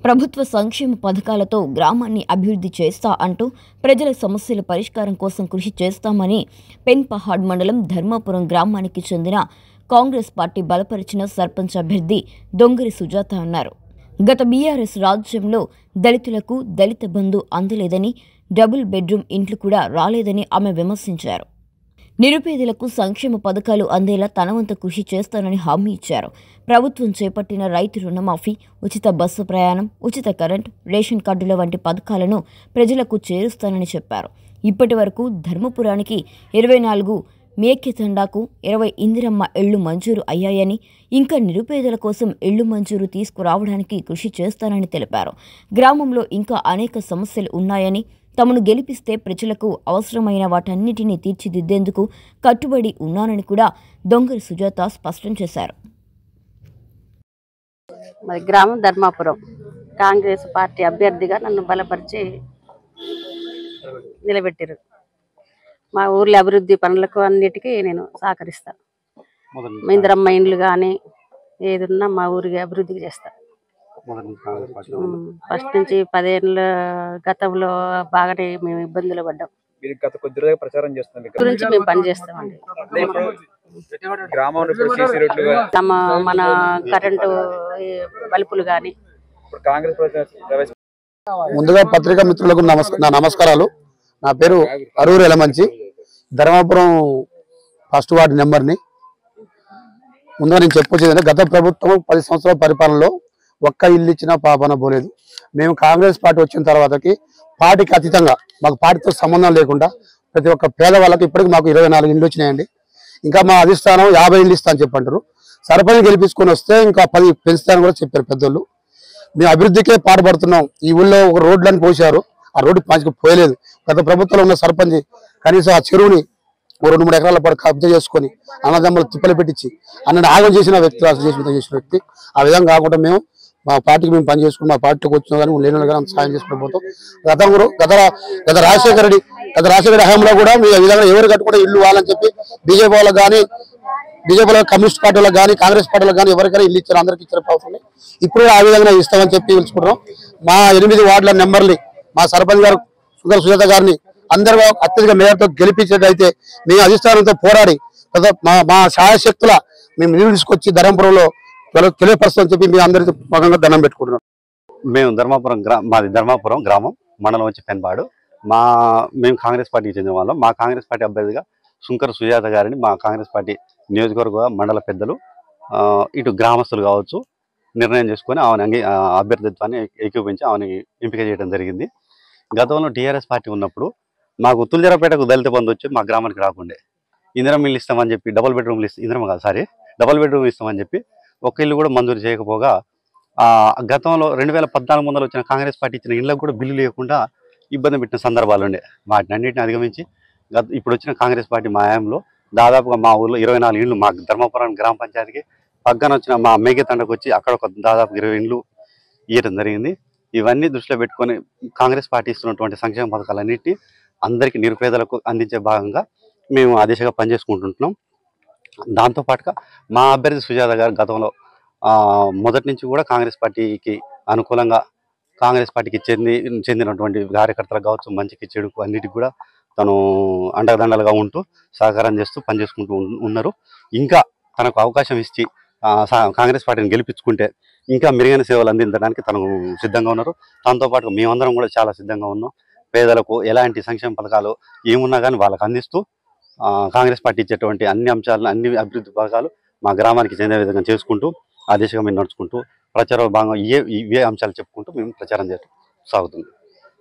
ప్రభుత్వ సంక్షేమ పథకాలతో గ్రామాన్ని అభివృద్ధి చేస్తా అంటూ ప్రజల సమస్యల పరిష్కారం కోసం కృషి చేస్తామని పెన్పహాడ్ మండలం ధర్మాపురం గ్రామానికి చెందిన కాంగ్రెస్ పార్టీ బలపరిచిన సర్పంచ్ అభ్యర్థి దొంగరి సుజాత అన్నారు. గత బీఆర్ఎస్ రాజ్యంలో దళితులకు దళిత బంధు అందలేదని, డబుల్ బెడ్రూమ్ ఇంట్లు కూడా రాలేదని ఆమె విమర్శించారు. నిరుపేదలకు సంక్షేమ పథకాలు అందేలా తనవంత కృషి చేస్తానని హామీ ఇచ్చారు. ప్రభుత్వం చేపట్టిన రైతు రుణమాఫీ, ఉచిత బస్సు ప్రయాణం, ఉచిత కరెంటు, రేషన్ కార్డుల వంటి పథకాలను ప్రజలకు చేరుస్తానని చెప్పారు. ఇప్పటి వరకు ధర్మపురానికి 24 మేకెతండాకు 20 ఇందిరమ్మ ఇళ్లు మంజూరు అయ్యాయని, ఇంకా నిరుపేదల కోసం ఇళ్లు మంజూరు తీసుకురావడానికి కృషి చేస్తానని తెలిపారు. గ్రామంలో ఇంకా అనేక సమస్యలు ఉన్నాయని, తమను గెలిపిస్తే ప్రజలకు అవసరమైన వాటన్నిటినీ తీర్చిదిద్దేందుకు కట్టుబడి ఉన్నానని కూడా దొంగరి సుజాత స్పష్టం చేశారు. మరి గ్రామం ధర్మాపురం కాంగ్రెస్ పార్టీ అభ్యర్థిగా నన్ను బలపరిచి నిలబెట్టారు. మా ఊర్లో అభివృద్ధి పనులకు అన్నిటికీ నేను సహకరిస్తాను. ఇందిరమ్మ ఇండ్లు కానీ ఏదున్నా మా ఊరికి అభివృద్ధికి చేస్తాను. ఫస్ట్ నుంచి 10 ఏళ్ళ గతంలో బాగానే మేము ఇబ్బందులు పడ్డాం. గురించి మేము పనిచేస్తామండి. మన కరెంటు బల్బులు కానీ. ముందుగా పత్రికా మిత్రులకు నమస్కారాలు. నా పేరు అరూరు ఎలమంచి, ధర్మాపురం ఫస్ట్ వార్డు నెంబర్ని. ముందుగా నేను చెప్పొచ్చేదంటే, గత ప్రభుత్వం 10 సంవత్సరాల పరిపాలనలో ఒక్క ఇల్లు ఇచ్చినా పాపన పోలేదు. మేము కాంగ్రెస్ పార్టీ వచ్చిన తర్వాతకి పార్టీకి అతీతంగా, మాకు పార్టీతో సంబంధం లేకుండా ప్రతి ఒక్క పేదవాళ్ళకి ఇప్పటికి మాకు 24 ఇండ్లు వచ్చినాయండి. ఇంకా మా అధిష్టానం 50 ఇండ్లు ఇస్తా అని చెప్పంటారు. సర్పంచ్ గెలిపించుకొని వస్తే ఇంకా 10 పెంచుతారని కూడా చెప్పారు పెద్దోళ్ళు. మేము అభివృద్ధికే పాటుపడుతున్నాం. ఈ ఊళ్ళో ఒక రోడ్లను పోసారు, ఆ రోడ్డు మంచిగా పోయలేదు. గత ప్రభుత్వంలో ఉన్న సర్పంచ్ కనీసం ఆ చెరువుని 2-3 ఎకరాల పాటు కబ్జా చేసుకొని అన్నదమ్ములు తిప్పలు పెట్టించి అన్నని ఆగం చేసిన వ్యక్తి, చేసిన వ్యక్తి. ఆ విధంగా కాకుండా మేము మా పార్టీకి మేము పని చేసుకుని మా పార్టీకి వచ్చినా కానీ లేని కానీ సాయం చేసుకుని పోతాం. గత రాజశేఖర రెడ్డి హయాంలో కూడా మీ విధంగా ఎవరు కట్టుకుంటే ఇల్లు వాళ్ళని చెప్పి బీజేపీ వాళ్ళకి కానీ, కమ్యూనిస్ట్ పార్టీ వాళ్ళకి కానీ, కాంగ్రెస్ పార్టీ వాళ్ళకి కానీ ఎవరికైనా ఇల్లు ఇచ్చారు, అందరికి ఇచ్చారు అవసరం. ఇప్పుడు ఆ విధంగా ఇస్తామని చెప్పి పిలుచుకుంటున్నాం. మా 8 వార్డుల నెంబర్ని మా సర్పంచ్ గారు సుజాత గారిని అందరూ అత్యధిక మేరతో గెలిపించేటైతే మేము అధిష్టానంతో పోరాడి మా శాయశక్తుల మేము నీళ్ళు తీసుకొచ్చి ధర్మపురంలో తెలియపరుస్తామని చెప్పి మేము అందరికీ పగంగా దండం పెట్టుకుంటున్నాం. మేము మాది ధర్మాపురం గ్రామం, మండలం వచ్చి పెన్పాడు. మేము కాంగ్రెస్ పార్టీకి చెందిన వాళ్ళం. మా కాంగ్రెస్ పార్టీ అభ్యర్థిగా శుంకర సుజాత గారిని మా కాంగ్రెస్ పార్టీ నియోజకవర్గ మండల పెద్దలు, ఇటు గ్రామస్తులు కావచ్చు, నిర్ణయం చేసుకొని ఆమె అభ్యర్థిత్వాన్ని ఏకీపించి ఆమెని ఎంపిక చేయడం జరిగింది. గతంలో టీఆర్ఎస్ పార్టీ ఉన్నప్పుడు మాకు తుల్జరపేటకు దళిత బంధు వచ్చి మా గ్రామానికి రాకుండే. ఇందిరమ్మ ఇల్లు ఇస్తామని చెప్పి, డబుల్ బెడ్రూమ్ ఇస్తామని చెప్పి ఒక ఇల్లు కూడా మంజూరు చేయకపోగా, గతంలో 2014 ముందర వచ్చిన కాంగ్రెస్ పార్టీ ఇచ్చిన ఇళ్ళకు కూడా బిల్లు లేకుండా ఇబ్బంది పెట్టిన సందర్భాలు ఉండే. వాటిని అన్నింటిని అధిగమించి ఇప్పుడు వచ్చిన కాంగ్రెస్ పార్టీ మా హయాంలో దాదాపుగా మా ఊర్లో 24 ఇండ్లు, మా ధర్మపురం గ్రామ పంచాయతీకి పక్కన వచ్చిన మా మేఘతండకు వచ్చి అక్కడ ఒక దాదాపు 20 ఇండ్లు ఇవ్వడం జరిగింది. ఇవన్నీ దృష్టిలో పెట్టుకొని కాంగ్రెస్ పార్టీ ఇస్తున్నటువంటి సంక్షేమ పథకాలన్నింటినీ అందరికీ నిరుపేదలకు అందించే భాగంగా మేము ఆ దిశగా పనిచేసుకుంటుంటున్నాం. దాంతోపాటుగా మా అభ్యర్థి సుజాత గారు గతంలో మొదటి నుంచి కూడా కాంగ్రెస్ పార్టీకి అనుకూలంగా, కాంగ్రెస్ పార్టీకి చెందినటువంటి కార్యకర్తలకు కావచ్చు, మంచికి చెడుకు అన్నిటికి కూడా తను అండదండలుగా ఉంటూ సహకారం చేస్తూ పనిచేసుకుంటూ ఉన్నారు. ఇంకా తనకు అవకాశం ఇచ్చి కాంగ్రెస్ పార్టీని గెలిపించుకుంటే ఇంకా మెరుగైన సేవలు అందించడానికి తను సిద్ధంగా ఉన్నారు. దాంతోపాటు మేమందరం కూడా చాలా సిద్ధంగా ఉన్నాం. పేదలకు ఎలాంటి సంక్షేమ పథకాలు ఏమున్నా కానీ వాళ్ళకు అందిస్తూ కాంగ్రెస్ పార్టీ ఇచ్చేటువంటి అన్ని అంశాలను, అన్ని అభివృద్ధి పథకాలు మా గ్రామానికి చెందే విధంగా చేసుకుంటూ ఆ దిశగా మేము నడుచుకుంటూ ప్రచారంలో భాగంగా ఇవే అంశాలు చెప్పుకుంటూ మేము ప్రచారం చేయడం సాగుతుంది.